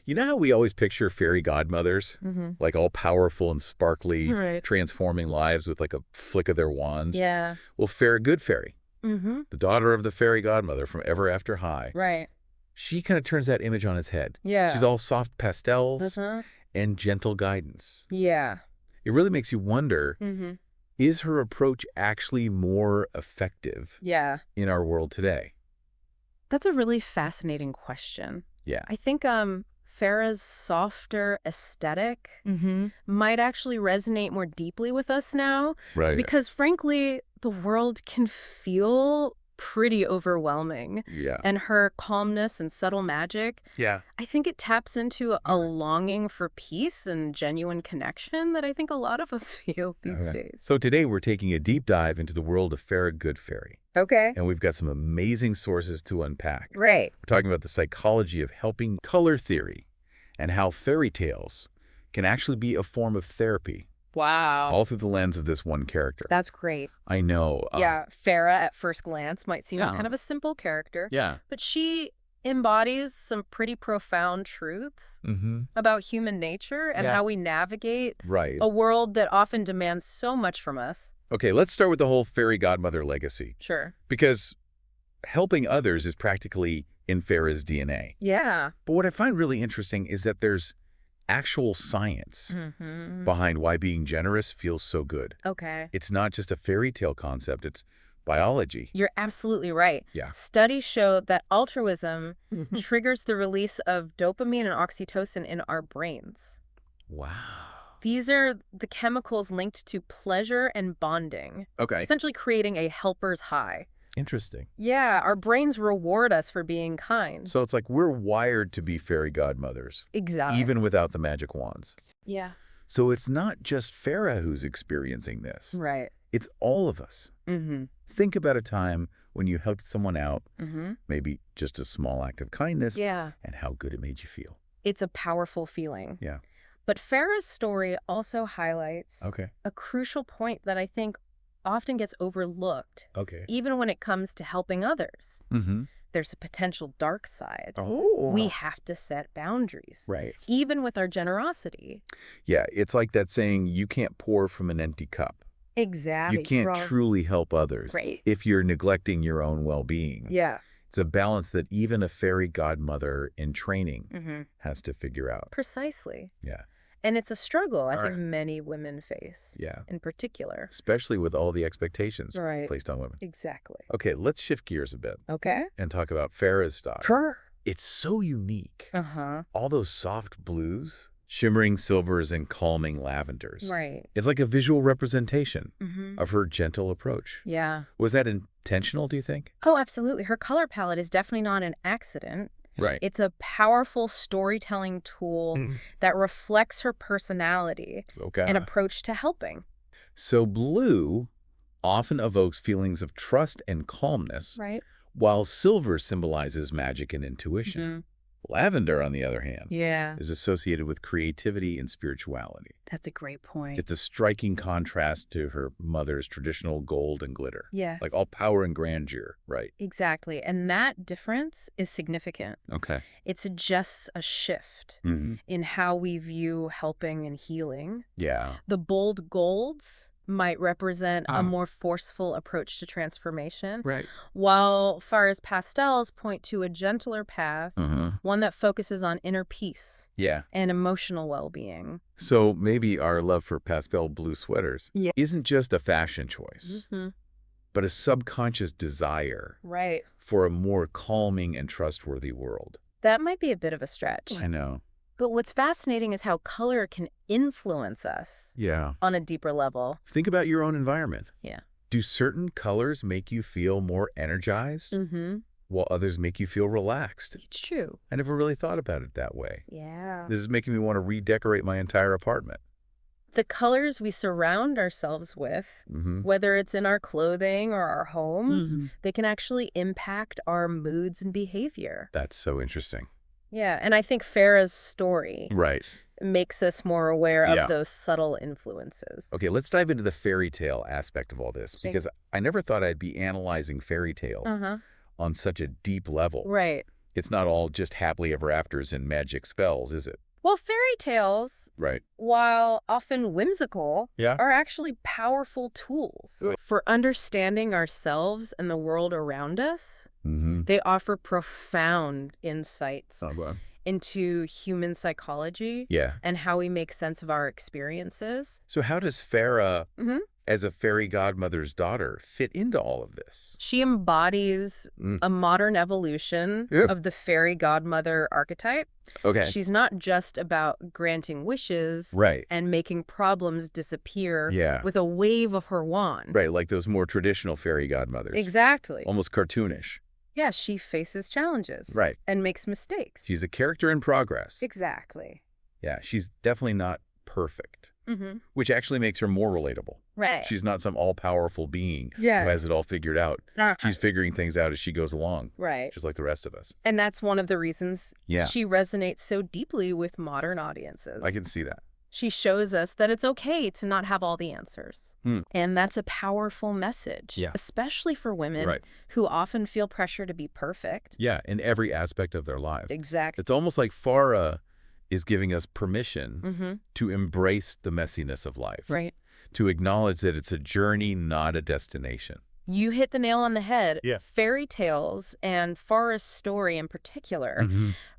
You know how we always picture fairy godmothers? Like all powerful and sparkly, Right. transforming lives with like a flick of their wands? Yeah. Well, Farrah Goodfairy, the daughter of the fairy godmother from Ever After High, Right. she kind of turns that image on its head. Yeah. She's all soft pastels Uh-huh. and gentle guidance. Yeah. It really makes you wonder, Mm-hmm. is her approach actually more effective Yeah. in our world today? That's a really fascinating question. Yeah. I think Farrah's softer aesthetic might actually resonate more deeply with us now Right. because, frankly, the world can feel pretty overwhelming. Yeah. And her calmness and subtle magic, Yeah. I think it taps into a longing for peace and genuine connection that I think a lot of us feel these days. So today we're taking a deep dive into the world of Farrah Goodfairy. Okay. And we've got some amazing sources to unpack. Right. We're talking about the psychology of helping color theory and how fairy tales can actually be a form of therapy, Wow. all through the lens of this one character. That's great. I know. Yeah, Farrah at first glance might seem Yeah. kind of a simple character, Yeah. but she embodies some pretty profound truths Mm-hmm. about human nature and Yeah. how we navigate Right. a world that often demands so much from us. Okay, let's start with the whole fairy godmother legacy, Sure. because helping others is practically in Farrah's DNA. Yeah. But what I find really interesting is that there's actual science Mm-hmm. behind why being generous feels so good. Okay. It's not just a fairy tale concept, it's biology. You're absolutely right. Yeah. Studies show that altruism triggers the release of dopamine and oxytocin in our brains. Wow. These are the chemicals linked to pleasure and bonding, Okay. essentially creating a helper's high. Interesting. Yeah, our brains reward us for being kind. So it's like we're wired to be fairy godmothers, Exactly. even without the magic wands. Yeah. So it's not just Farrah who's experiencing this. Right. It's all of us. Mm-hmm. Think about a time when you helped someone out, Mm-hmm. maybe just a small act of kindness, Yeah. and how good it made you feel. It's a powerful feeling. Yeah. But Farrah's story also highlights Okay. a crucial point that I think often gets overlooked, Okay. even when it comes to helping others. Mm-hmm. There's a potential dark side. Oh. We have to set boundaries, Right. even with our generosity. Yeah, it's like that saying, you can't pour from an empty cup. Exactly. You can't truly help others Right. if you're neglecting your own well-being. Yeah. It's a balance that even a fairy godmother in training Mm-hmm. has to figure out. Precisely. Yeah. And it's a struggle I All think right. many women face Yeah. in particular. Especially with all the expectations Right. placed on women. Exactly. Okay, let's shift gears a bit Okay. and talk about Farrah's style. Sure. It's so unique. Uh-huh. All those soft blues, shimmering silvers, and calming lavenders. Right. It's like a visual representation Mm-hmm. of her gentle approach. Yeah. Was that intentional, do you think? Oh, absolutely. Her color palette is definitely not an accident. Right. It's a powerful storytelling tool that reflects her personality Okay. and approach to helping. So blue often evokes feelings of trust and calmness, Right. while silver symbolizes magic and intuition. Mhm. Lavender, on the other hand, Yeah. is associated with creativity and spirituality. That's a great point. It's a striking contrast to her mother's traditional gold and glitter. Yes. Like all power and grandeur, right? Exactly. And that difference is significant. Okay. It suggests a shift in how we view helping and healing. Yeah. The bold golds might represent a more forceful approach to transformation, Right. while Farrah's pastels point to a gentler path, one that focuses on inner peace Yeah. and emotional well-being. So maybe our love for pastel blue sweaters Yeah. isn't just a fashion choice, but a subconscious desire Right. for a more calming and trustworthy world. That might be a bit of a stretch. I know. But what's fascinating is how color can influence us Yeah. on a deeper level. Think about your own environment. Yeah. Do certain colors make you feel more energized, while others make you feel relaxed? It's true. I never really thought about it that way. Yeah. This is making me want to redecorate my entire apartment. The colors we surround ourselves with, whether it's in our clothing or our homes, they can actually impact our moods and behavior. That's so interesting. Yeah, and I think Farrah's story Right. makes us more aware Yeah. of those subtle influences. Okay, let's dive into the fairy tale aspect of all this, because I never thought I'd be analyzing fairy tales on such a deep level. Right. It's not all just happily ever afters and magic spells, is it? Well, fairy tales, Right. while often whimsical, Yeah. are actually powerful tools Good. for understanding ourselves and the world around us. Mm-hmm. They offer profound insights Oh, wow. into human psychology Yeah. and how we make sense of our experiences. So how does Farrah, Mm-hmm. as a fairy godmother's daughter, fit into all of this? She embodies a modern evolution of the fairy godmother archetype. Okay. She's not just about granting wishes Right. and making problems disappear Yeah. with a wave of her wand. Right, like those more traditional fairy godmothers. Exactly. Almost cartoonish. Yeah, she faces challenges. Right. And makes mistakes. She's a character in progress. Exactly. Yeah, she's definitely not perfect, Mm-hmm. which actually makes her more relatable. Right. She's not some all-powerful being who Yeah. has it all figured out. She's figuring things out as she goes along, Right. just like the rest of us. And that's one of the reasons Yeah. she resonates so deeply with modern audiences. I can see that. She shows us that it's okay to not have all the answers. And that's a powerful message, Yeah. especially for women Right. who often feel pressure to be perfect. Yeah, in every aspect of their lives. Exactly. It's almost like Farrah is giving us permission Mm-hmm. to embrace the messiness of life. Right. To acknowledge that it's a journey, not a destination. You hit the nail on the head. Yeah. Fairy tales, and Farrah's story in particular,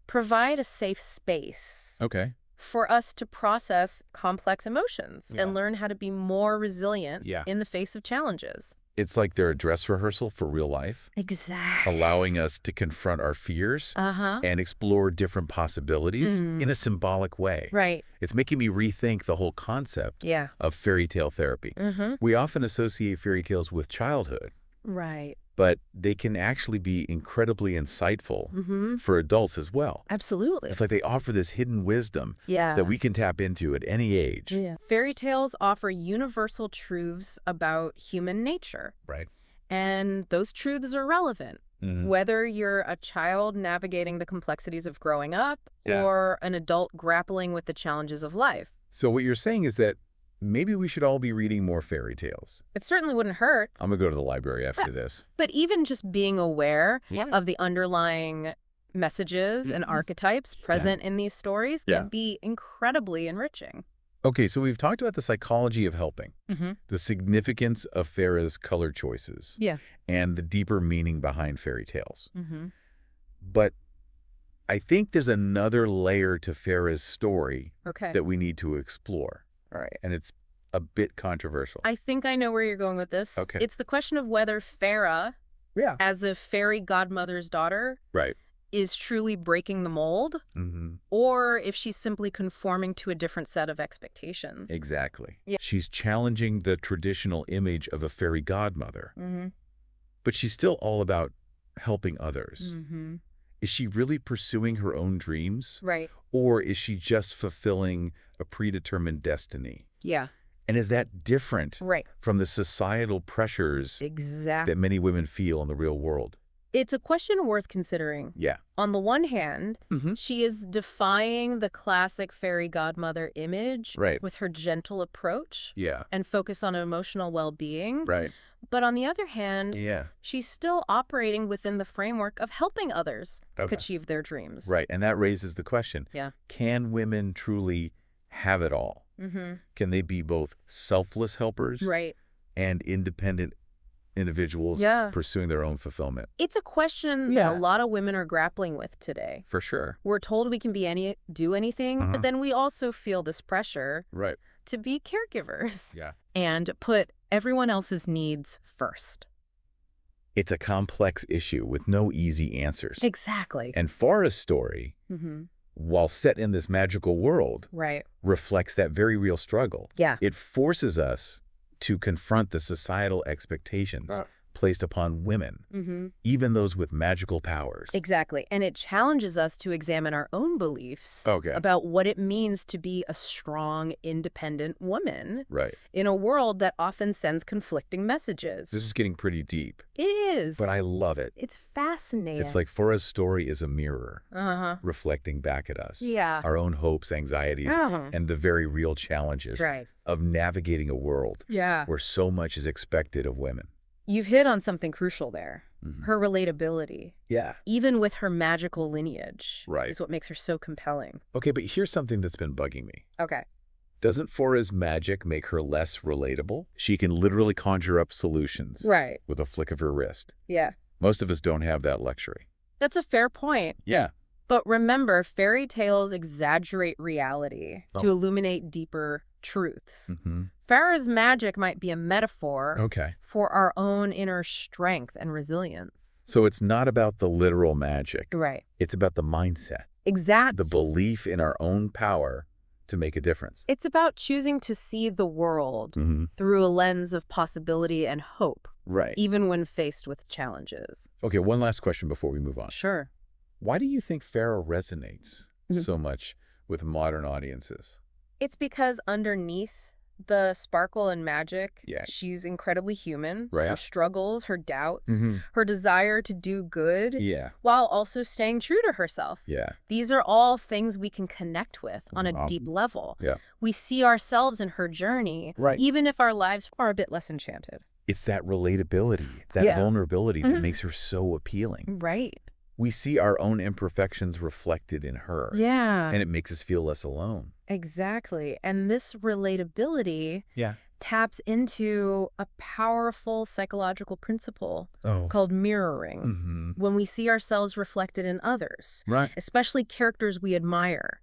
provide a safe space Okay. for us to process complex emotions Yeah. and learn how to be more resilient Yeah. in the face of challenges. It's like they're a dress rehearsal for real life, Exactly. allowing us to confront our fears and explore different possibilities in a symbolic way. Right. It's making me rethink the whole concept Yeah. of fairy tale therapy. We often associate fairy tales with childhood, Right. but they can actually be incredibly insightful for adults as well. Absolutely. It's like they offer this hidden wisdom Yeah. that we can tap into at any age. Yeah. Fairy tales offer universal truths about human nature. Right. And those truths are relevant. Whether you're a child navigating the complexities of growing up or an adult grappling with the challenges of life. So what you're saying is that maybe we should all be reading more fairy tales. It certainly wouldn't hurt. I'm going to go to the library after this. But even just being aware of the underlying messages and archetypes present in these stories can be incredibly enriching. Okay, so we've talked about the psychology of helping, the significance of Farrah's color choices, and the deeper meaning behind fairy tales. But I think there's another layer to Farrah's story that we need to explore. Right. And it's a bit controversial. I think I know where you're going with this. Okay. It's the question of whether Farrah, as a fairy godmother's daughter, Right. is truly breaking the mold, or if she's simply conforming to a different set of expectations. Exactly. Yeah. She's challenging the traditional image of a fairy godmother, but she's still all about helping others. Is she really pursuing her own dreams? Right. Or is she just fulfilling a predetermined destiny? Yeah. And is that different Right. from the societal pressures Exactly. that many women feel in the real world? It's a question worth considering. Yeah. On the one hand, she is defying the classic fairy godmother image with her gentle approach Yeah. and focus on emotional well-being. Right. But on the other hand, Yeah. she's still operating within the framework of helping others achieve their dreams. Right. And that raises the question, Yeah. can women truly have it all? Can they be both selfless helpers Right. and independent individuals pursuing their own fulfillment? It's a question that a lot of women are grappling with today. For sure. We're told we can do anything, but then we also feel this pressure Right. to be caregivers Yeah. and put everyone else's needs first. It's a complex issue with no easy answers. Exactly. And Farrah's story, while set in this magical world, Right. reflects that very real struggle. Yeah. It forces us to confront the societal expectations placed upon women, even those with magical powers. Exactly. And it challenges us to examine our own beliefs about what it means to be a strong, independent woman Right. in a world that often sends conflicting messages. This is getting pretty deep, It is. but I love it. It's fascinating. It's like Farrah's story is a mirror reflecting back at us. Yeah. Our own hopes, anxieties, and the very real challenges of navigating a world where so much is expected of women. You've hit on something crucial there. her relatability. Yeah. Even with her magical lineage. Right. Is what makes her so compelling. Okay, but here's something that's been bugging me. Okay. Doesn't Farrah's magic make her less relatable? She can literally conjure up solutions. Right. With a flick of her wrist. Yeah. Most of us don't have that luxury. That's a fair point. Yeah. But remember, fairy tales exaggerate reality to illuminate deeper truths. Farrah's magic might be a metaphor for our own inner strength and resilience. So it's not about the literal magic. Right. It's about the mindset. Exactly. The belief in our own power to make a difference. It's about choosing to see the world through a lens of possibility and hope. Right. Even when faced with challenges. Okay, one last question before we move on. Sure. Why do you think Farrah resonates so much with modern audiences? It's because underneath the sparkle and magic, she's incredibly human. Right. Her struggles, her doubts, her desire to do good, while also staying true to herself. Yeah. These are all things we can connect with on a deep level. Yeah. We see ourselves in her journey, even if our lives are a bit less enchanted. It's that relatability, that vulnerability that makes her so appealing. Right. We see our own imperfections reflected in her. Yeah. And it makes us feel less alone. Exactly. And this relatability taps into a powerful psychological principle called mirroring. When we see ourselves reflected in others, especially characters we admire,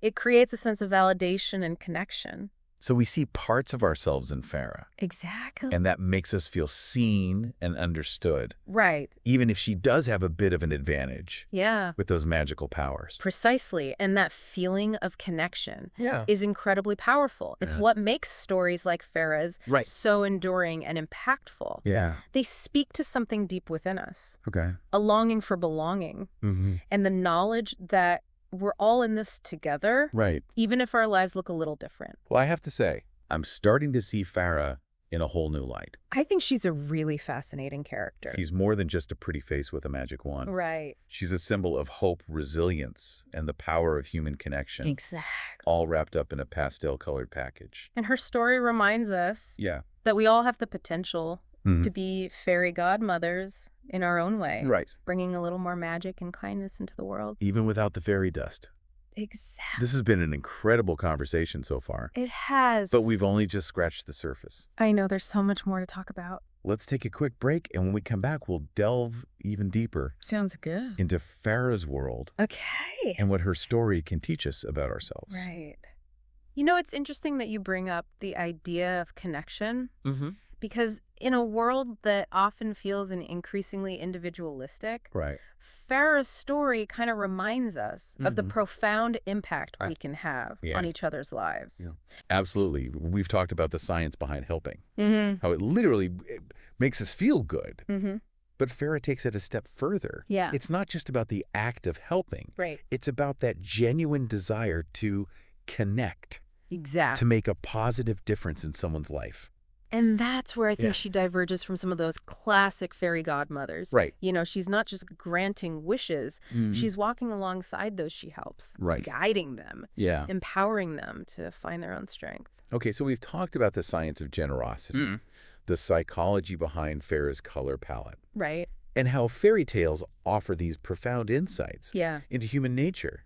it creates a sense of validation and connection. So we see parts of ourselves in Farrah. Exactly. And that makes us feel seen and understood. Right. Even if she does have a bit of an advantage. Yeah. With those magical powers. Precisely. And that feeling of connection is incredibly powerful. It's what makes stories like Farrah's so enduring and impactful. Yeah. They speak to something deep within us. Okay. A longing for belonging. And the knowledge that we're all in this together, even if our lives look a little different. Well, I have to say, I'm starting to see Farrah in a whole new light. I think she's a really fascinating character. She's more than just a pretty face with a magic wand. Right. She's a symbol of hope, resilience, and the power of human connection. Exactly. All wrapped up in a pastel-colored package. And her story reminds us that we all have the potential to be fairy godmothers in our own way. Right. Bringing a little more magic and kindness into the world. Even without the fairy dust. Exactly. This has been an incredible conversation so far. It has. But we've only just scratched the surface. I know, there's so much more to talk about. Let's take a quick break, and when we come back, we'll delve even deeper. Sounds good. Into Farrah's world. Okay. And what her story can teach us about ourselves. Right. You know, it's interesting that you bring up the idea of connection. Because in a world that often feels increasingly individualistic, Farrah's story kind of reminds us of the profound impact we can have on each other's lives. Yeah. Absolutely. We've talked about the science behind helping, how it literally makes us feel good. But Farrah takes it a step further. Yeah. It's not just about the act of helping. Right. It's about that genuine desire to connect. Exactly. To make a positive difference in someone's life. And that's where I think she diverges from some of those classic fairy godmothers. Right. You know, she's not just granting wishes. She's walking alongside those she helps. Right. Guiding them. Yeah. Empowering them to find their own strength. Okay, so we've talked about the science of generosity. The psychology behind Farrah's color palette. Right. And how fairy tales offer these profound insights into human nature.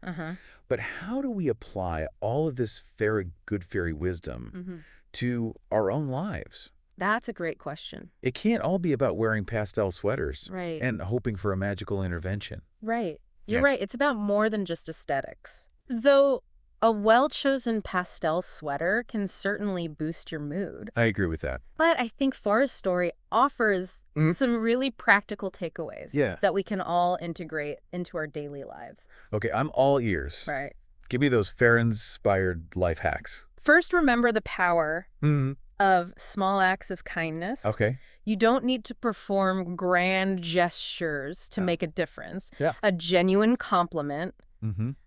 But how do we apply all of this Farrah Goodfairy wisdom to our own lives? That's a great question. It can't all be about wearing pastel sweaters Right. and hoping for a magical intervention. Right. You're right. It's about more than just aesthetics. Though a well-chosen pastel sweater can certainly boost your mood. I agree with that. But I think Farrah's story offers some really practical takeaways that we can all integrate into our daily lives. Okay, I'm all ears. Right. Give me those Farrah-inspired life hacks. First, remember the power of small acts of kindness. Okay. You don't need to perform grand gestures to make a difference. Yeah. A genuine compliment,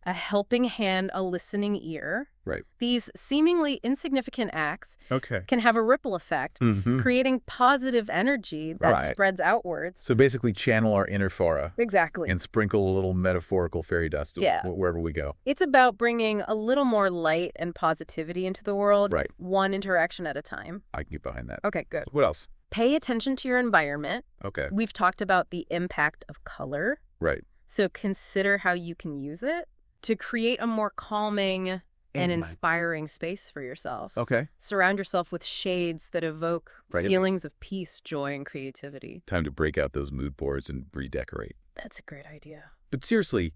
a helping hand, a listening ear. Right. These seemingly insignificant acts Okay. can have a ripple effect, creating positive energy that spreads outwards. So basically channel our inner Farrah. Exactly. And sprinkle a little metaphorical fairy dust wherever we go. It's about bringing a little more light and positivity into the world, Right. one interaction at a time. I can get behind that. Okay, good. What else? Pay attention to your environment. Okay. We've talked about the impact of color. Right. So consider how you can use it to create a more calming and inspiring space for yourself. Okay. Surround yourself with shades that evoke feelings of peace, joy, and creativity. Time to break out those mood boards and redecorate. That's a great idea. But seriously,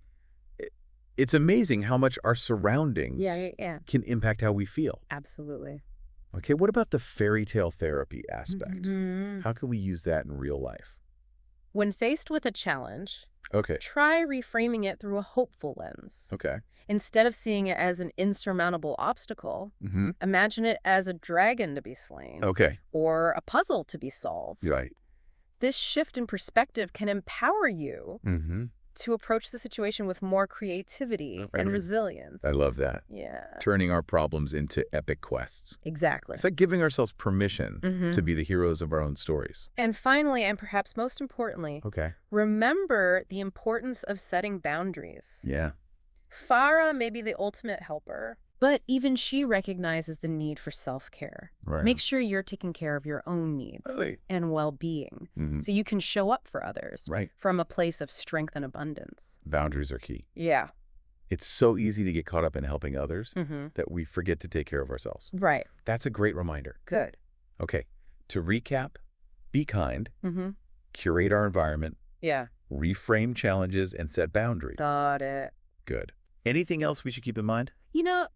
it's amazing how much our surroundings can impact how we feel. Absolutely. Okay, what about the fairy tale therapy aspect? How can we use that in real life? When faced with a challenge, okay, try reframing it through a hopeful lens. Okay. Instead of seeing it as an insurmountable obstacle, imagine it as a dragon to be slain. Okay. Or a puzzle to be solved. Right. This shift in perspective can empower you to approach the situation with more creativity and resilience. I love that. Yeah. Turning our problems into epic quests. Exactly. It's like giving ourselves permission to be the heroes of our own stories. And finally, and perhaps most importantly, remember the importance of setting boundaries. Yeah. Farrah may be the ultimate helper, but even she recognizes the need for self-care. Right. Make sure you're taking care of your own needs and well-being so you can show up for others from a place of strength and abundance. Boundaries are key. Yeah. It's so easy to get caught up in helping others that we forget to take care of ourselves. Right. That's a great reminder. Good. Okay. To recap, be kind, curate our environment, reframe challenges, and set boundaries. Got it. Good. Anything else we should keep in mind? You know,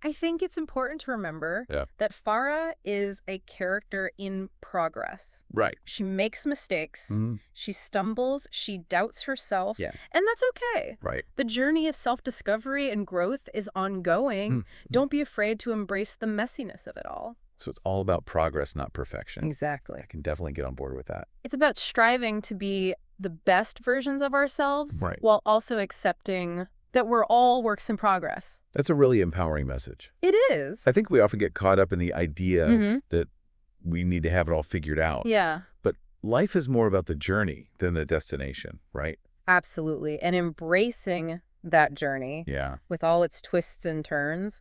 I think it's important to remember that Farrah is a character in progress. Right. She makes mistakes. She stumbles. She doubts herself. And that's okay. Right. The journey of self-discovery and growth is ongoing. Don't be afraid to embrace the messiness of it all. So it's all about progress, not perfection. Exactly. I can definitely get on board with that. It's about striving to be the best versions of ourselves while also accepting that we're all works in progress. That's a really empowering message. It is. I think we often get caught up in the idea that we need to have it all figured out. Yeah. But life is more about the journey than the destination, right? Absolutely. And embracing that journey with all its twists and turns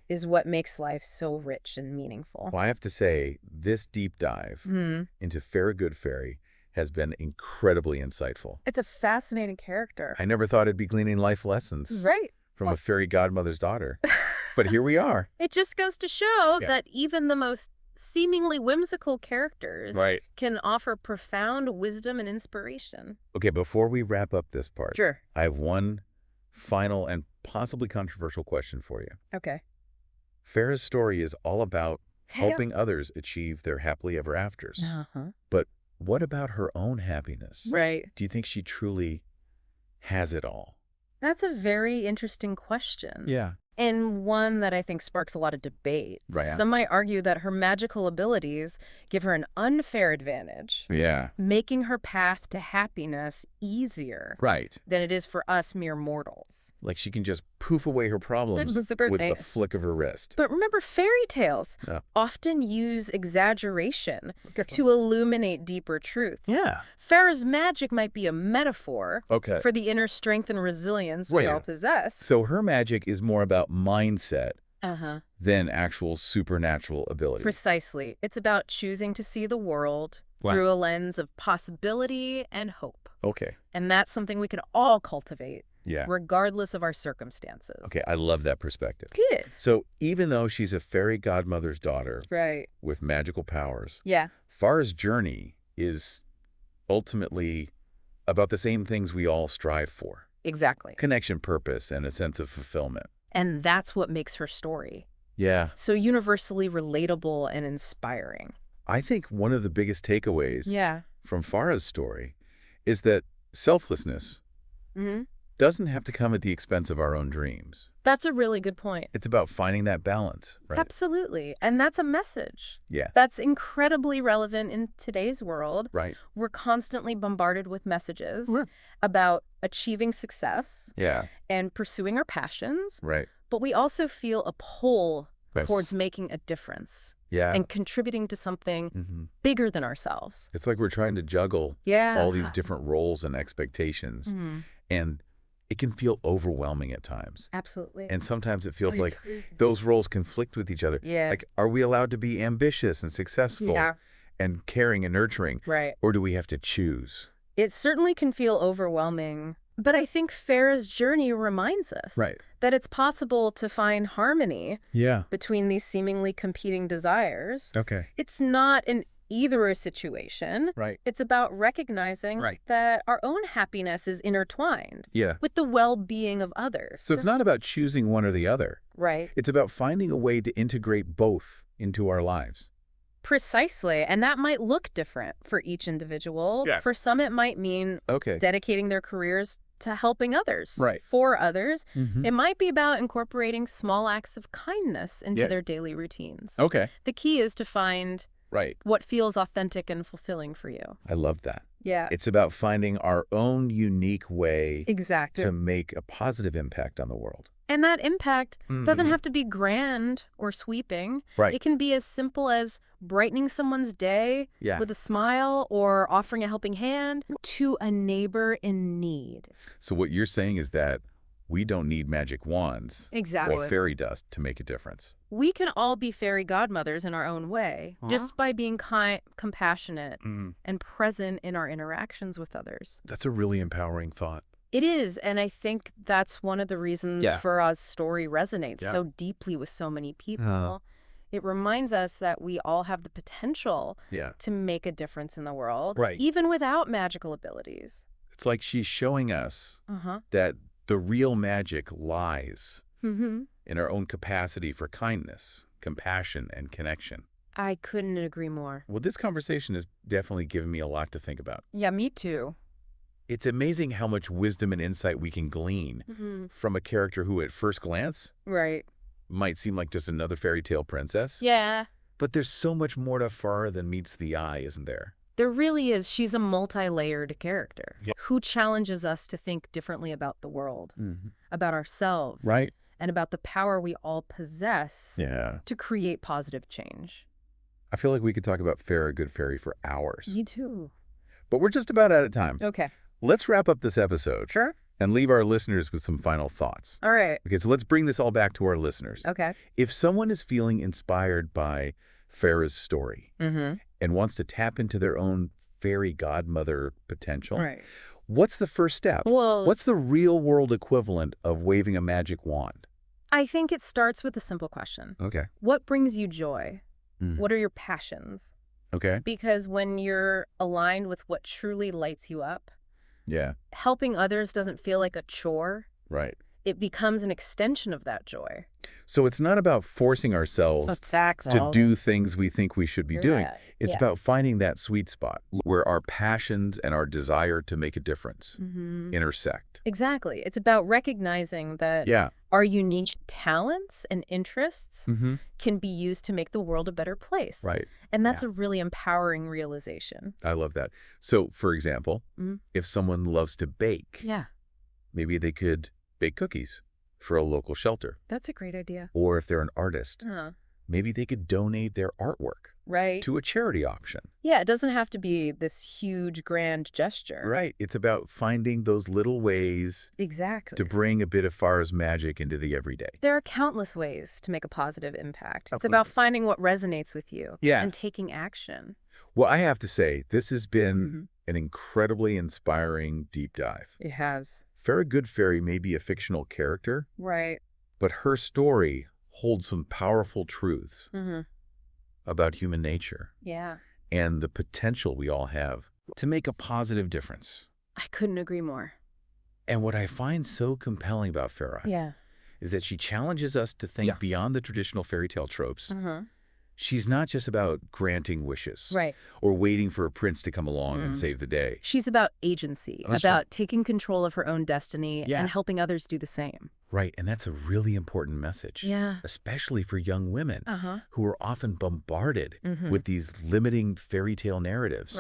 is what makes life so rich and meaningful. Well, I have to say, this deep dive into Farrah Goodfairy has been incredibly insightful. It's a fascinating character. I never thought I'd be gleaning life lessons from a fairy godmother's daughter. But here we are. It just goes to show that even the most seemingly whimsical characters can offer profound wisdom and inspiration. Okay, before we wrap up this part, Sure. I have one final and possibly controversial question for you. Okay. Farrah's story is all about helping others achieve their happily ever afters. But what about her own happiness? Right. Do you think she truly has it all? That's a very interesting question. Yeah. And one that I think sparks a lot of debate. Right. Some might argue that her magical abilities give her an unfair advantage. Yeah. Making her path to happiness easier than it is for us mere mortals. Like she can just poof away her problems with the flick of her wrist. But remember, fairy tales often use exaggeration to illuminate deeper truths. Yeah. Farrah's magic might be a metaphor for the inner strength and resilience we all possess. So her magic is more about mindset than actual supernatural ability. Precisely. It's about choosing to see the world through a lens of possibility and hope. Okay. And that's something we can all cultivate. Yeah. Regardless of our circumstances. Okay, I love that perspective. Good. So even though she's a fairy godmother's daughter with magical powers, Farrah's journey is ultimately about the same things we all strive for. Exactly. Connection, purpose, and a sense of fulfillment. And that's what makes her story so universally relatable and inspiring. I think one of the biggest takeaways from Farrah's story is that selflessness doesn't have to come at the expense of our own dreams. That's a really good point. It's about finding that balance, right? Absolutely. And that's a message. Yeah. That's incredibly relevant in today's world. Right. We're constantly bombarded with messages about achieving success and pursuing our passions. Right. But we also feel a pull towards making a difference. And contributing to something bigger than ourselves. It's like we're trying to juggle all these different roles and expectations. And it can feel overwhelming at times. Absolutely. And sometimes it feels like those roles conflict with each other. Like, are we allowed to be ambitious and successful and caring and nurturing? Right. Or do we have to choose? It certainly can feel overwhelming, but I think Farrah's journey reminds us that it's possible to find harmony between these seemingly competing desires. Okay. It's not an either situation. Right. It's about recognizing that our own happiness is intertwined with the well-being of others. So it's not about choosing one or the other. Right. It's about finding a way to integrate both into our lives. Precisely. And that might look different for each individual. Yeah. For some, it might mean dedicating their careers to helping others. Right. For others, it might be about incorporating small acts of kindness into their daily routines. Okay. The key is to find what feels authentic and fulfilling for you. I love that. Yeah. It's about finding our own unique way to make a positive impact on the world. And that impact doesn't have to be grand or sweeping. Right. It can be as simple as brightening someone's day with a smile or offering a helping hand to a neighbor in need. So what you're saying is that we don't need magic wands or fairy dust to make a difference. We can all be fairy godmothers in our own way, just by being kind, compassionate, and present in our interactions with others. That's a really empowering thought. It is, and I think that's one of the reasons Farrah's story resonates so deeply with so many people. It reminds us that we all have the potential to make a difference in the world, even without magical abilities. It's like she's showing us that the real magic lies in our own capacity for kindness, compassion, and connection. I couldn't agree more. Well, this conversation has definitely given me a lot to think about. Yeah, me too. It's amazing how much wisdom and insight we can glean from a character who, at first glance, might seem like just another fairy tale princess. Yeah. But there's so much more to Farrah than meets the eye, isn't there? There really is. She's a multi-layered character who challenges us to think differently about the world, about ourselves, and about the power we all possess to create positive change. I feel like we could talk about Farrah Goodfairy for hours. Me too. But we're just about out of time. Okay. Let's wrap up this episode. Sure. And leave our listeners with some final thoughts. All right. Okay, so let's bring this all back to our listeners. Okay. If someone is feeling inspired by Farrah's story and wants to tap into their own fairy godmother potential, what's the first step? Well, what's the real-world equivalent of waving a magic wand? I think it starts with a simple question. Okay. What brings you joy? What are your passions? Okay. Because when you're aligned with what truly lights you up, helping others doesn't feel like a chore. Right. It becomes an extension of that joy. So it's not about forcing ourselves to do things we think we should be doing. It's about finding that sweet spot where our passions and our desire to make a difference intersect. Exactly. It's about recognizing that our unique talents and interests can be used to make the world a better place. Right. And that's a really empowering realization. I love that. So, for example, if someone loves to bake, maybe they could bake cookies for a local shelter. That's a great idea. Or if they're an artist, maybe they could donate their artwork to a charity auction. Yeah, it doesn't have to be this huge, grand gesture. Right. It's about finding those little ways to bring a bit of Farrah's magic into the everyday. There are countless ways to make a positive impact. It's about finding what resonates with you and taking action. Well, I have to say, this has been an incredibly inspiring deep dive. It has. Farrah Goodfairy may be a fictional character, but her story holds some powerful truths about human nature and the potential we all have to make a positive difference. I couldn't agree more. And what I find so compelling about Farrah is that she challenges us to think beyond the traditional fairy tale tropes. She's not just about granting wishes or waiting for a prince to come along and save the day. She's about agency, about taking control of her own destiny and helping others do the same. Right, and that's a really important message, especially for young women who are often bombarded with these limiting fairy tale narratives.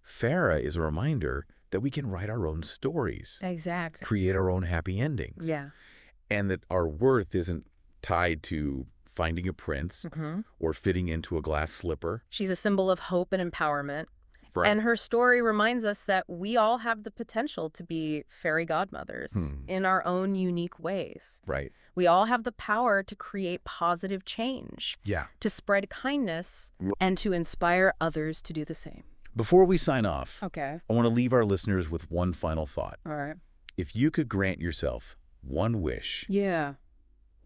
Farrah is a reminder that we can write our own stories, create our own happy endings, and that our worth isn't tied to finding a prince or fitting into a glass slipper. She's a symbol of hope and empowerment. Right. And her story reminds us that we all have the potential to be fairy godmothers in our own unique ways. Right. We all have the power to create positive change, to spread kindness, and to inspire others to do the same. Before we sign off, I want to leave our listeners with one final thought. All right. If you could grant yourself one wish,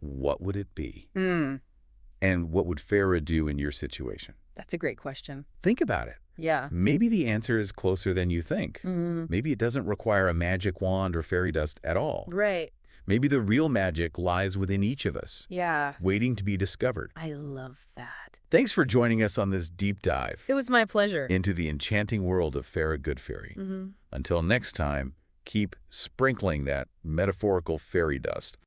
what would it be? And what would Farrah do in your situation? That's a great question. Think about it. Yeah. Maybe the answer is closer than you think. Maybe it doesn't require a magic wand or fairy dust at all. Right. Maybe the real magic lies within each of us, waiting to be discovered. I love that. Thanks for joining us on this deep dive. It was my pleasure. Into the enchanting world of Farrah Goodfairy. Until next time, keep sprinkling that metaphorical fairy dust.